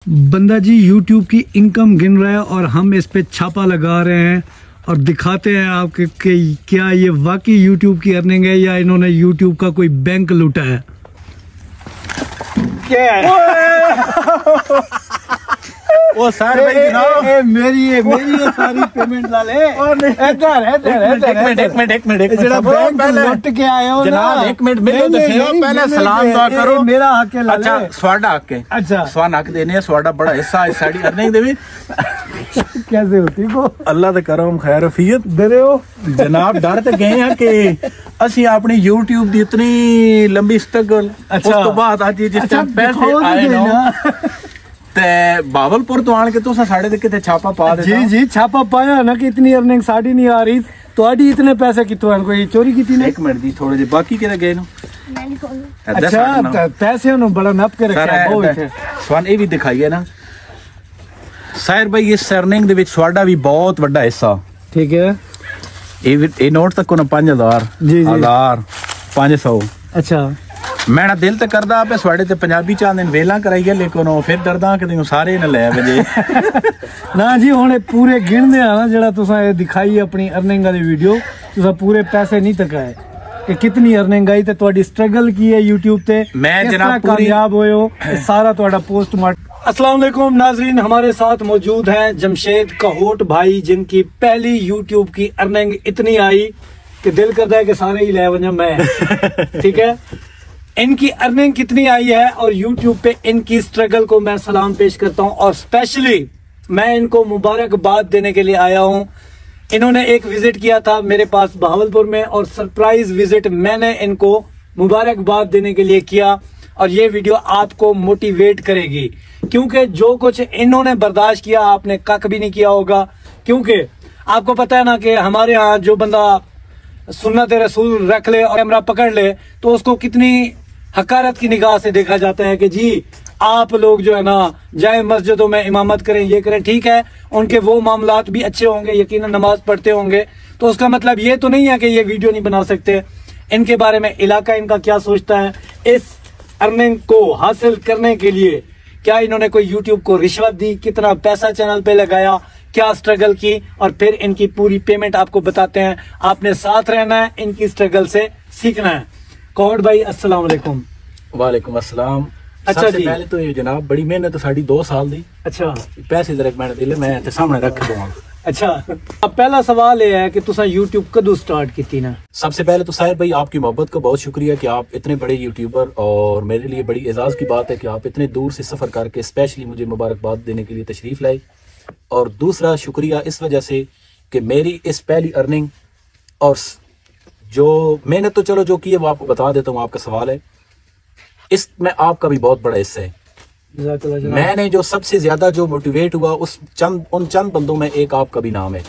बंदा जी YouTube की income गिन रहा है और हम इस पे छापा लगा रहे हैं और दिखाते हैं आपके कि क्या ये वाकई YouTube की अर्निंग है या इन्होंने YouTube का कोई बैंक लूटा है। क्या है? वो सारे भाई जनाब मेरी ये सारी पेमेंट ला ले। एक मिनट जरा बैंक लुट के आए हो जनाब, एक मिनट मेरे पहले सलाम दुआ करो। मेरा हक है। अच्छा स्वाडा हक है। अच्छा स्वान हक देने है, स्वाडा बड़ा हिस्सा है साड़ी अर्निंग दे। कैसे होती को अल्लाह दे करम खैर रफियत दे रहे हो जनाब। डर ते गए हैं कि असि अपनी YouTube दी इतनी लंबी स्ट्रगल उस तो बाद आज जिस टाइम पैसे आए ना ते बावलपुर तो आन के तो साढ़े कितने छापा पा दे। जी छापा पाया ना कि इतनी अर्निंग साड़ी नहीं आ रही तो आड़ी इतने पैसे कितों कोई चोरी की थी। एक मिनट दी थोड़े जे बाकी के गए नो। अच्छा पैसे नो बड़ा नप के रखा स्वान ये भी दिखाइए ना साहिर भाई। इस अर्निंग दे विच स्वाडा भी बहुत बड़ा हिस्सा। ठीक है ये नोट तक को 5000 1000 500। अच्छा मैं ना दिल तो करदा आपे स्वाडे ते पंजाबी चांदे वेला कराइए लेकिन फिर डरदा कि सारे न ले बजे ना जी हुणे पूरे गिनदे आ ना जेड़ा तुसा ये दिखाई अपनी अर्निंग वाली वीडियो तुसा पूरे पैसे नहीं तकाए कि कितनी अर्निंग आई ते ਤੁਹਾਡੀ स्ट्रगल की है YouTube ते मैं जनाब कामयाब होए हो सारा ਤੁਹਾਡਾ पोस्टमार्टम। अस्सलाम वालेकुम नाजरीन, हमारे साथ मौजूद हैं जमशेद कहोट भाई जिनकी पहली YouTube की अर्निंग इतनी आई कि दिल करता है कि सारे ही ले वजह मैं। ठीक है इनकी अर्निंग कितनी आई है और YouTube पे इनकी स्ट्रगल को मैं सलाम पेश करता हूं और स्पेशली मैं इनको मुबारकबाद देने के लिए आया हूं। इन्होंने एक विजिट किया था मेरे पास बहावलपुर में और सरप्राइज विजिट मैंने इनको मुबारकबाद देने के लिए किया और ये वीडियो आपको मोटिवेट करेगी क्योंकि जो कुछ इन्होंने बर्दाश्त किया आपने कख भी नहीं किया होगा। क्योंकि आपको पता है ना कि हमारे यहाँ जो बंदा सुन्नत रसूल रख ले और कैमरा पकड़ ले तो उसको कितनी हकारत की निगाह से देखा जाता है कि जी आप लोग जो है ना जाए मस्जिदों में इमामत करें ये करें। ठीक है उनके वो मामलात भी अच्छे होंगे, यकीनन नमाज पढ़ते होंगे, तो उसका मतलब ये तो नहीं है कि ये वीडियो नहीं बना सकते। इनके बारे में इलाका इनका क्या सोचता है, इस अर्निंग को हासिल करने के लिए क्या इन्होंने कोई यूट्यूब को रिश्वत दी, कितना पैसा चैनल पे लगाया, क्या स्ट्रगल की और फिर इनकी पूरी पेमेंट आपको बताते हैं। आपने साथ रहना है, इनकी स्ट्रगल से सीखना है। कहोट भाई अस्सलाम वालेकुम। वालेकुम अस्सलाम। अच्छा जी पहले तो ये जनाब बड़ी मेहनत साड़ी 2 साल दी। अच्छा पैसे जरा मैंने मैं ते सामने रख दूंगा। अच्छा अब पहला सवाल ये है कि तुसा YouTube कदों स्टार्ट की ना। सबसे पहले तो साहिर भाई आपकी मोहब्बत का बहुत शुक्रिया कि आप इतने बड़े यूट्यूबर और मेरे लिए बड़ी एजाज की बात है कि आप इतने दूर से सफर करके स्पेशली मुझे मुबारकबाद देने के लिए तशरीफ लाए। और दूसरा शुक्रिया इस वजह से कि मेरी इस पहली अर्निंग और जो मेहनत तो चलो जो की है वो आपको बता देता हूँ। आपका सवाल है इसमें आपका भी बहुत बड़ा हिस्सा है। मैंने जो सबसे ज्यादा जो मोटिवेट हुआ उन चंद बंदों में एक आपका भी नाम है।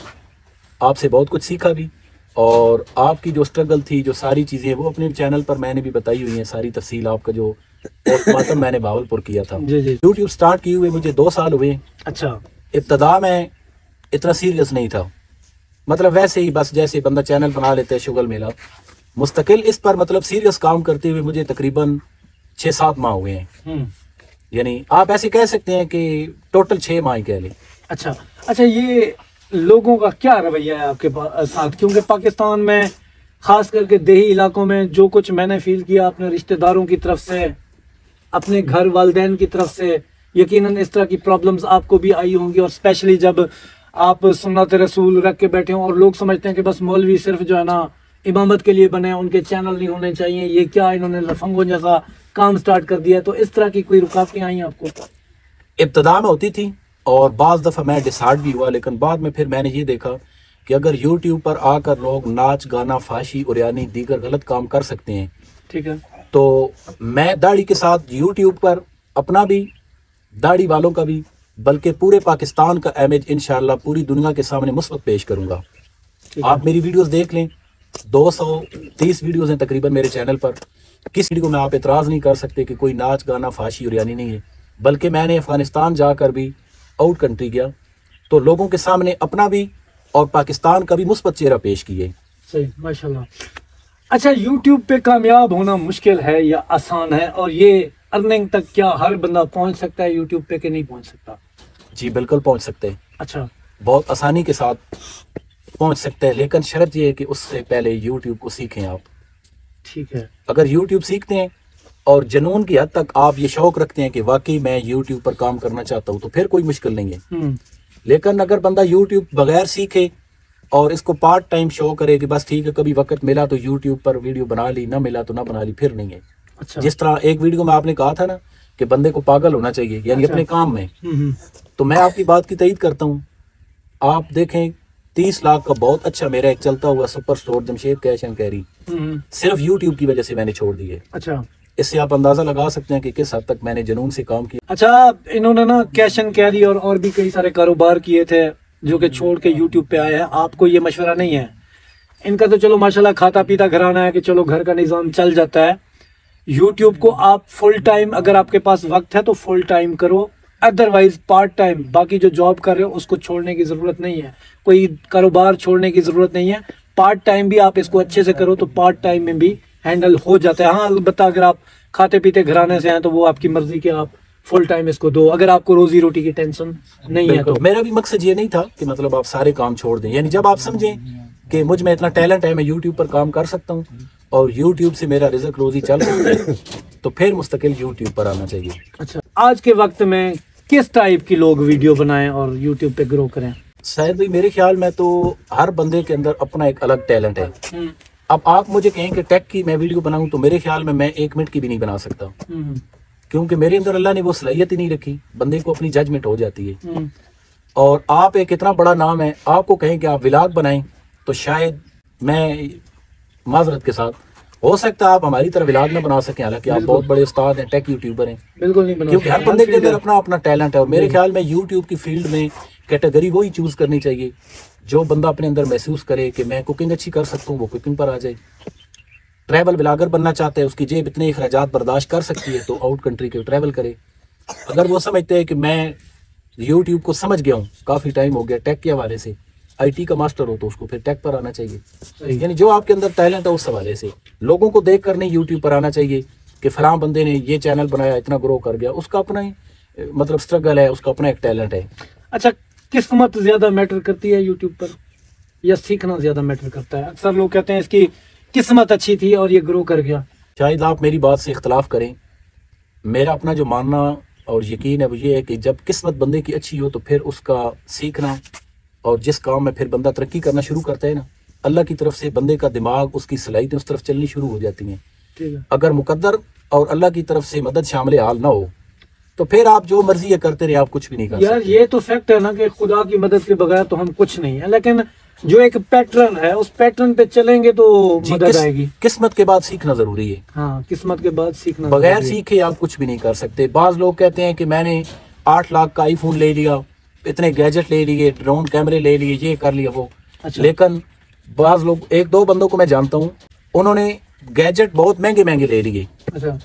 आपसे बहुत कुछ सीखा भी और आपकी जो स्ट्रगल थी जो सारी चीजें वो अपने चैनल पर मैंने भी बताई हुई हैं सारी तफसील। आपका जो पोस्टमार्टम मैंने भावलपुर किया था। यूट्यूब स्टार्ट किए हुए मुझे 2 साल हुए। अच्छा इब्तदा में इतना सीरियस नहीं था, मतलब वैसे ही बस जैसे बंदा चैनल बना लेते हैं शुगल मेला। मुस्तकिल इस पर मतलब सीरियस काम करते हुए मुझे तकरीबन 6-7 माह हुए हैं। यानी आप ऐसे कह सकते हैं कि टोटल 6 माह ही कह लें। अच्छा ये लोगों का क्या रवैया है आपके साथ, क्योंकि पाकिस्तान में खास करके देही इलाकों में जो कुछ मैंने फील किया अपने रिश्तेदारों की तरफ से, अपने घर वालिदैन की तरफ से, यकीनन इस तरह की प्रॉब्लम्स आपको भी आई होंगी। और स्पेशली जब आप सुन्नत रसूल रख के बैठे हो और लोग समझते हैं कि बस मौलवी सिर्फ जो है ना इमामत के लिए बने, उनके चैनल नहीं होने चाहिए, ये क्या इन्होंने लफंगों जैसा काम स्टार्ट कर दिया। तो इस तरह की कोई रुकावटें आई आपको? इब्तदा में होती थी और बाज़ दफ़ा मैं डिसाइड भी हुआ, लेकिन बाद में फिर मैंने ये देखा कि अगर यूट्यूब पर आकर लोग नाच गाना फाशी और यानी दीगर गलत काम कर सकते हैं, ठीक है, तो मैं दाढ़ी के साथ यूट्यूब पर अपना भी दाढ़ी वालों का भी बल्कि पूरे पाकिस्तान का इमेज इंशाल्लाह पूरी दुनिया के सामने मुस्बत पेश करूंगा। आप मेरी वीडियोस देख लें, 230 वीडियोस हैं तकरीबन मेरे चैनल पर। किस वीडियो में आप एतराज़ नहीं कर सकते कि कोई नाच गाना फाशी और यानी नहीं है। बल्कि मैंने अफगानिस्तान जाकर भी आउट कंट्री गया तो लोगों के सामने अपना भी और पाकिस्तान का भी मुस्बत चेहरा पेश किए। सही माशाल्लाह। अच्छा यूट्यूब पे कामयाब होना मुश्किल है या आसान है, और ये अर्निंग तक क्या हर बंदा पहुंच सकता है यूट्यूब पे कि नहीं पहुंच सकता? जी बिल्कुल पहुंच सकते हैं। अच्छा, बहुत आसानी के साथ पहुंच सकते हैं, लेकिन शर्त ये है कि उससे पहले यूट्यूब को सीखें आप। ठीक है। अगर यूट्यूब सीखते हैं और जुनून की हद तक आप ये शौक रखते हैं कि वाकई मैं यूट्यूब पर काम करना चाहता हूँ, तो फिर कोई मुश्किल नहीं है। लेकिन अगर बंदा यूट्यूब बगैर सीखे और इसको पार्ट टाइम शो करे कि बस ठीक है कभी वक्त मिला तो यूट्यूब पर वीडियो बना ली, ना मिला तो ना बना ली, फिर नहीं है। अच्छा। जिस तरह एक वीडियो में आपने कहा था ना कि बंदे को पागल होना चाहिए, यानी अच्छा। अपने काम में, तो मैं आपकी बात की तईद करता हूँ। आप देखें 30 लाख का बहुत अच्छा मेरा एक चलता हुआ super store Jamshed cash and carry सिर्फ यूट्यूब की वजह से मैंने छोड़ दी है। अच्छा, इससे आप अंदाजा लगा सकते हैं कि किस हद तक मैंने जुनून से काम किया। अच्छा, इन्होंने ना कैश एंड कैरी और भी कई सारे कारोबार किए थे जो कि छोड़ के यूट्यूब पे आए हैं। आपको ये मशवरा नहीं है? इनका तो चलो माशाल्लाह खाता पीता घराना है कि चलो घर का निजाम चल जाता है। यूट्यूब को आप फुल टाइम, अगर आपके पास वक्त है तो फुल टाइम करो, अदरवाइज पार्ट टाइम, बाकी जो जॉब कर रहे हो उसको छोड़ने की जरूरत नहीं है, कोई कारोबार छोड़ने की जरूरत नहीं है। पार्ट टाइम भी आप इसको अच्छे से करो तो पार्ट टाइम में भी हैंडल हो जाता है। हाँ, अलबत्ता अगर आप खाते पीते घराने से हैं तो वो आपकी मर्जी के आप फुल टाइम इसको दो, अगर आपको रोजी रोटी की टेंशन नहीं है तो। मेरा भी मकसद ये नहीं था कि मतलब आप सारे काम छोड़ दें, यानी जब आप समझें कि मुझ में इतना टैलेंट है, मैं यूट्यूब पर काम कर सकता हूँ और यूट्यूब से मेरा रिज़्क रोजी चल सकता है, तो फिर मुस्तकिल यूट्यूब पर आना चाहिए। अच्छा, आज के वक्त में किस टाइप की लोग वीडियो बनाएं और यूट्यूब पे ग्रो करें? शायद भाई मेरे ख्याल में तो हर बंदे के अंदर अपना एक अलग टैलेंट है। अब आप मुझे कहें कि टेक की मैं वीडियो बनाऊं तो मेरे ख्याल में मैं 1 मिनट की भी नहीं बना सकता, क्योंकि मेरे अंदर अल्लाह ने वो सलाहियत ही नहीं रखी। बंदे को अपनी जजमेंट हो जाती है। और आप एक इतना बड़ा नाम है, आपको कहें कि आप व्लॉग बनाएं तो शायद मैं माजरत के साथ हो सकता है आप हमारी तरह व्लॉग ना बना सकें, हालांकि आप बहुत बड़े उस्ताद हैं, टेक यूट्यूबर हैं। बिल्कुल नहीं बना, क्योंकि हर बंदे के अंदर अपना अपना टैलेंट है। और मेरे ख्याल में यूट्यूब की फील्ड में कैटेगरी वही चूज करनी चाहिए जो बंदा अपने अंदर महसूस करे कि मैं कुकिंग अच्छी कर सकता हूँ, वो कुकिंग पर आ जाए। ट्रैवल व्लॉगर बनना चाहते हैं, उसकी जेब इतने अखराजात बर्दाश्त कर सकती है तो आउट कंट्री के ट्रैवल करे। अगर वो समझते हैं कि मैं यूट्यूब को समझ गया हूँ, काफ़ी टाइम हो गया टेक के हवाले से, IT का मास्टर हो, तो उसको फिर टेक पर आना चाहिए। यानी जो आपके अंदर टैलेंट है उस हवाले से लोगों को देख कर नहीं यूट्यूब पर आना चाहिए कि फलां बंदे ने ये चैनल बनाया इतना ग्रो कर गया। उसका अपना ही मतलब स्ट्रगल है, उसका अपना एक टैलेंट है। अच्छा, किस्मत ज्यादा मैटर करती है यूट्यूब पर या सीखना ज्यादा मैटर करता है? अक्सर लोग कहते हैं इसकी किस्मत अच्छी थी और ये ग्रो कर गया। शायद आप मेरी बात से इख्तलाफ करें, मेरा अपना जो मानना और यकीन है वो ये है कि जब किस्मत बंदे की अच्छी हो तो फिर उसका सीखना और जिस काम में फिर बंदा तरक्की करना शुरू करता है ना, अल्लाह की तरफ से बंदे का दिमाग, उसकी सलाहियत उस तरफ चलनी शुरू हो जाती हैं। ठीक है। अगर मुकद्दर और अल्लाह की तरफ से मदद शामिल हाल ना हो तो फिर आप जो मर्जी है करते रहे, आप कुछ भी नहीं कर यार सकते। ये तो फैक्ट है ना कि खुदा की मदद के बगैर तो हम कुछ नहीं है, लेकिन जो एक पैटर्न है उस पैटर्न पे चलेंगे तो मदद आएगी। किस्मत के बाद सीखना जरूरी है। हाँ, किस्मत के बाद सीखना, बगैर सीखे आप कुछ भी नहीं कर सकते। बाज लोग कहते हैं कि मैंने 8 लाख का आईफोन ले लिया, इतने गैजेट ले लिए, ड्रोन कैमरे ले लिए, ये कर लिया वो। अच्छा। लेकिन बाज लोग, 1-2 बंदों को मैं जानता हूँ, उन्होंने गैजेट बहुत महंगे महंगे ले लिए। अच्छा।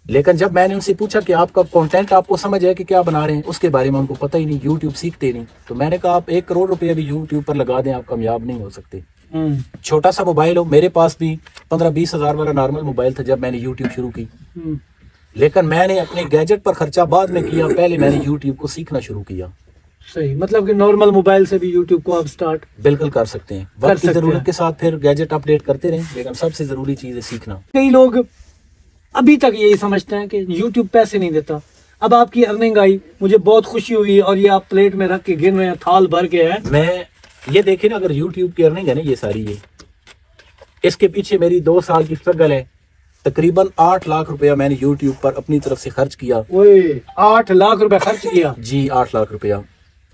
लेकिन जब मैंने उनसे पूछा कि आपका कंटेंट आपको समझ है कि क्या बना रहे हैं, उसके बारे में उनको पता ही नहीं, यूट्यूब सीखते नहीं। तो मैंने कहा आप 1 करोड़ रुपये भी यूट्यूब पर लगा दें, आप कामयाब नहीं हो सकते। छोटा सा मोबाइल हो, मेरे पास भी 15-20 हज़ार वाला नॉर्मल मोबाइल था जब मैंने यूट्यूब शुरू की। लेकिन मैंने अपने गैजेट पर खर्चा बाद में किया, पहले मैंने यूट्यूब को सीखना शुरू किया। सही, मतलब कि नॉर्मल मोबाइल से भी यूट्यूब को आप स्टार्ट बिल्कुल कर सकते हैं। वक्त की जरूरत के साथ फिर गैजेट अपडेट करते रहें, लेकिन सबसे जरूरी चीज है सीखना। कई लोग अभी तक यही समझते हैं कि यूट्यूब पैसे नहीं देता। अब आपकी अर्निंग आई, मुझे बहुत खुशी हुई, और ये आप प्लेट में रख के गिन रहे हैं, थाल भर के है। मैं ये देखे ना, अगर यूट्यूब की अर्निंग है ना, ये सारी है, इसके पीछे मेरी 2 साल की स्ट्रगल है। तकरीबन 8 लाख रुपया मैंने यूट्यूब पर अपनी तरफ से खर्च किया। 8 लाख रुपया खर्च किया? जी, 8 लाख रुपया।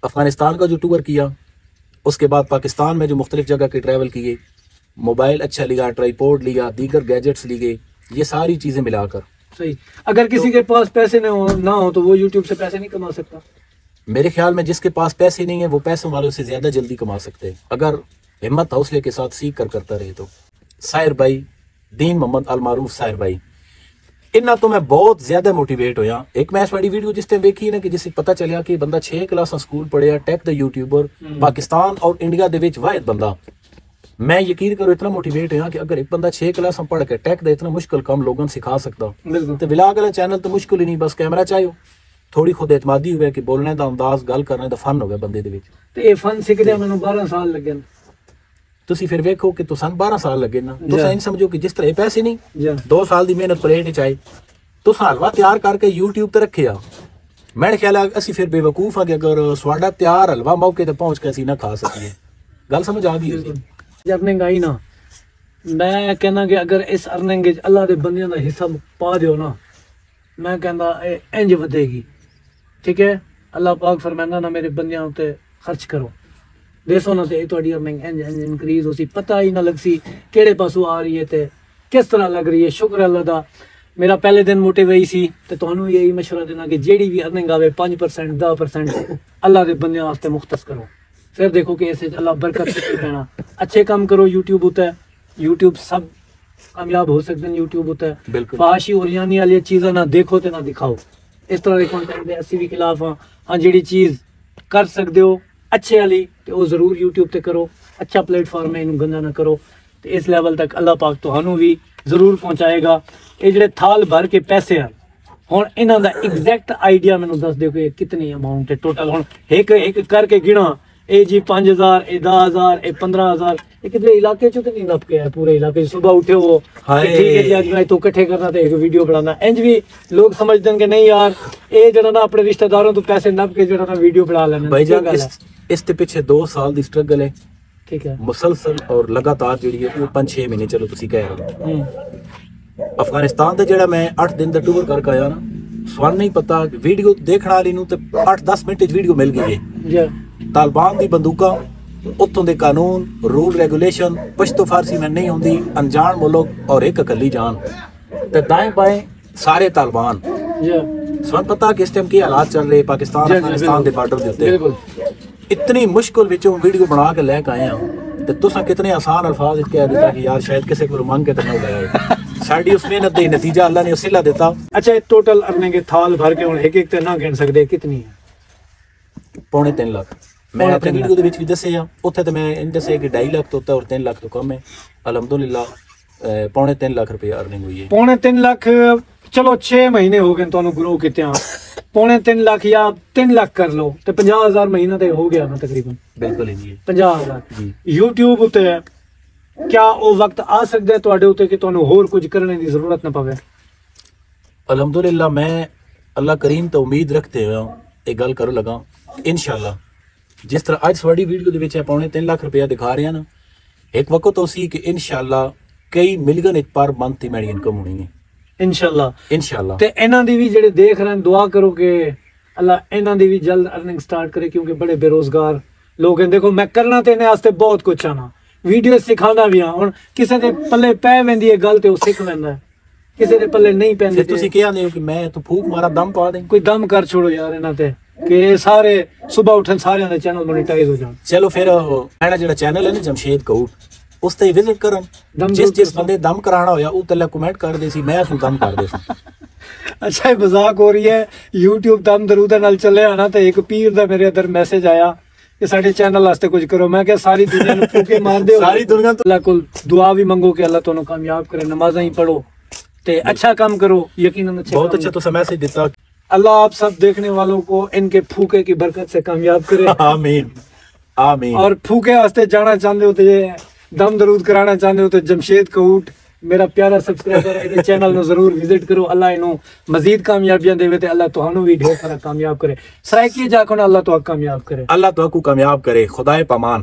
अफगानिस्तान का जो टूर किया, उसके बाद पाकिस्तान में जो मुख्तलिफ जगह के ट्रैवल किए, मोबाइल अच्छा लिया, ट्राईपोड लिया, दीगर गैजेट्स लिए, ये सारी चीजें मिलाकर। सही। अगर किसी के पास पैसे ना हो तो वो यूट्यूब से पैसे नहीं कमा सकता? मेरे ख्याल में जिसके पास पैसे नहीं है वो पैसों वालों से ज्यादा जल्दी कमा सकते हैं, अगर हिम्मत हौसले के साथ सीख कर करता रहे तो। साहिर भाई, दीन मोहम्मद अल मारूफ साहिर भाई, इन्ना तो मैं बहुत ज्यादा मोटिवेट होया। एक मैं वाली वीडियो जिस टाइम देखी ना कि जिससे पता चलिया कि बंदा 6 क्लास स्कूल पढ़िया, टेक द यूट्यूबर, पाकिस्तान और इंडिया दे विच वाहिद बंदा मैं यकीन करो इतना मोटिवेट है कि अगर एक बंदा 6 क्लास पढ़ के टेक दे इतना मुश्किल काम लोगों सिखा सकता तो व्लॉग वाला चैनल तो मुश्किल ही नहीं, बस कैमरा चाहिए, थोड़ी खुद एतमादी हुए कि बोलने का अंदाज गल करने का फन हो गया बंदे दे विच। ते ये फन सीखदे मैनू 12 साल लगे। तुसी फिर वेखो कि तुसान 12 साल लगे ना, तुसा इन समझो कि जिस तरह ये पैसे नहीं 2 साल की मेहनत प्लेट च आई, तुसा हलवा तैयार करके यूट्यूब ते रखे आ। मेरे ख्याल है असी फिर बेवकूफ आ कि अगर स्वाडा तैयार हलवा मौके ते पहुंच के असी ना खा सकिए। गल समझ आ गई? अर्निंग आई ना, मैं कहना कि अगर इस अर्निंग अल्लाह के बंदियां का हिस्सा पा दियो ना, मैं कहना इंज वधेगी। ठीक है, अल्लाह पाक फरमांदा ना मेरे बंदियां उत्ते खर्च करो, देसो ना ते तुहाडी अर्निंग इंज इंज इंक्रीज होसी, पता ही ना लगसी केड़े पासों आ रही है ते किस तरह लग रही है। शुक्र अल्लाह दा, मेरा पहले दिन मोटिव यही सी ते तुहानू यही मशवरा देना कि जेड़ी भी अर्निंग आवे 5% 10% अल्लाह के बंदियां वास्ते मुख्तस करो, फिर देखो कि इसे अल्लाह बरकत देना। अच्छे काम करो, यूट्यूब होता है, यूट्यूब सब कामयाब हो सकते हैं, यूट्यूब होता है। फाशी और यानी वाली चीज़ें ना देखो तो ना दिखाओ, इस तरह के कंटेंट दे असी भी खिलाफ हाँ। हाँ जी चीज़ कर सकते हो अच्छे वाली तो वो जरूर यूट्यूब ते करो, अच्छा प्लेटफॉर्म है, इन्हू गंदा ना करो, तो इस लेवल तक अल्लाह पाक तुहानू भी जरूर पहुँचाएगा। ये जो थाल भर के पैसे हैं हुण इन्हां दा एग्जैक्ट आइडिया मैनू दस दो कि कितनी अमाउंट है टोटल। हुण एक एक करके गिना, ए जी 5000, ए 10000, ए 15000, कितने इलाके चो तो नहीं नप के है पूरे इलाके। सुबह उठे वो ठीक है जी अज मैं तो इकट्ठे करना तो एक वीडियो बनाना, इंज भी लोग समझते हैं कि नहीं यार ये जरा ना अपने रिश्तेदारों तो पैसे नप के जरा ना वीडियो बना लेना। भाईजान इसके पीछे 2 साल की स्ट्रगल है, ठीक है, मुसलसल और लगातार जी है वो 5-6 महीने चलो तुसी कह रहे हो। अफगानिस्तान का जरा मैं 8 दिन का टूर करके आया ना, स्वान नहीं पता वीडियो देखने वाली नूं ते 8-10 मिनट वीडियो मिल गई है। तालिबान की बंदूका, उत्तों के कानून रूल रेगुलेशन, पश्तो फारसी में नहीं होंगी, अनजान मुल्क और एक अकली जान, ते दाएं बाएं सारे तालिबान। स्वान पता कि इस टाइम की हालात चल रहे पाकिस्तान अफगानिस्तान के बॉर्डर के उत्ते, इतनी मुश्किल विचों वीडियो बना के लैके आए हैं ते तुसां कितने आसान अल्फाज कह दिता कि यार शायद किसी को मंग के तो ना गया साड़ी उस मेहनत का नतीजा अल्लाह ने उसिला देता। अच्छा टोटल अर्निंग थाल भर के एक एक ना गिन सकते कितनी है? 3.5 लाख। मैं अपने वीडियो के भी दसे उत्थे तो मैं इन दसे कि 2.5 लाख तो होता और 3 लाख तो कम है। अलहमदुलिल्लाह 3.5 लाख रुपया अर्निंग हुई है। 3.5 लाख चलो 6 महीने हो गए तुहानू ग्रो किते 3.5 लाख या 3 लाख कर लो तो 50,000 महीना तो हो गया ना तकरीबन। बिल्कुल ही 50,000 यूट्यूब उत्ते क्या वो वक्त आ सकता है तुहाडे उत्ते कि तुहानू होर कुछ करने की जरूरत ना पवे? अलहमदुलिल्लाह मैं अल्लाह करीम तो उम्मीद रखते हुए एक गल करो लगा इंशाल्लाह जिस तरह आज थोड़ी वीडियो के 3.5 लाख रुपया दिखा रहे हैं ना, एक वक्त तो सी कि इंशाल्लाह कई मिलियन पर मंथ की मेरी इनकम होनी है इंशाल्लाह। ते इन्हां दी भी जेडे देख रहे हैं दुआ करो कि अल्लाह इन्हां दी भी जल्द अर्निंग स्टार्ट करे, क्योंकि बड़े बेरोजगार लोग हैं। देखो मैं करना तो इन्हें वास्ते बहुत कुछ आना, वीडियो सिखाना भी हाँ, हुण किसी दे पल्ले पै वेंदी है गल ते वो सीख लैंदा है, किसी दे पल्ले नहीं पैंदी। तुसीं क्या आंदे हो कि मैं तो फूक मारा दम पा दें? कोई दम कर छोड़ो यार इन्हां ते कि सारे सुबह उठन सारे दे चैनल मोनेटाइज हो जान। चलो फिर मेरा जेड़ा चैनल है ना जमशेद कौट उस ते विजिट करन, जिस बंदे दम कराना होया वो तले कमेंट कर दे सी, मैं उसनू दम कर दे सी। अच्छा ये मजाक हो रही है, यूट्यूब दम दरूद नाल चले आना तो एक पीर दा मेरे अंदर मैसेज आया कि साडे चैनल वास्ते कुछ करो। मैं क्या सारी दुनिया नू फूके मार दे, सारी दुनिया तो अल्लाह कोल दुआ भी मंगो कि अल्लाह तुहानू कामयाब करे, नमाज़ां ही पढ़ो ते अच्छा काम करो, यकीनन अच्छा बहुत अच्छा तो मैसेज दिता। अल्लाह आप सब देखने वालों को इनके फूके की बरकत से कामयाब करे, आमीन आमीन। और फूके वास्ते जाना चाहते हो तो दम दरूद कराना चाहते हो तो जमशेद कौट मेरा प्यारा सब्सक्राइबर है, चैनल में जरूर विजिट करो। अल्लाह इनू मजीद कामयाबियां देवे ते अल्लाह तुहानू भी ढेर सारा कामयाब करे। सराइकी जाको ना अल्लाह तुहानू कामयाब करे, अल्लाह तुहानू कामयाब करे। खुदाए पमान।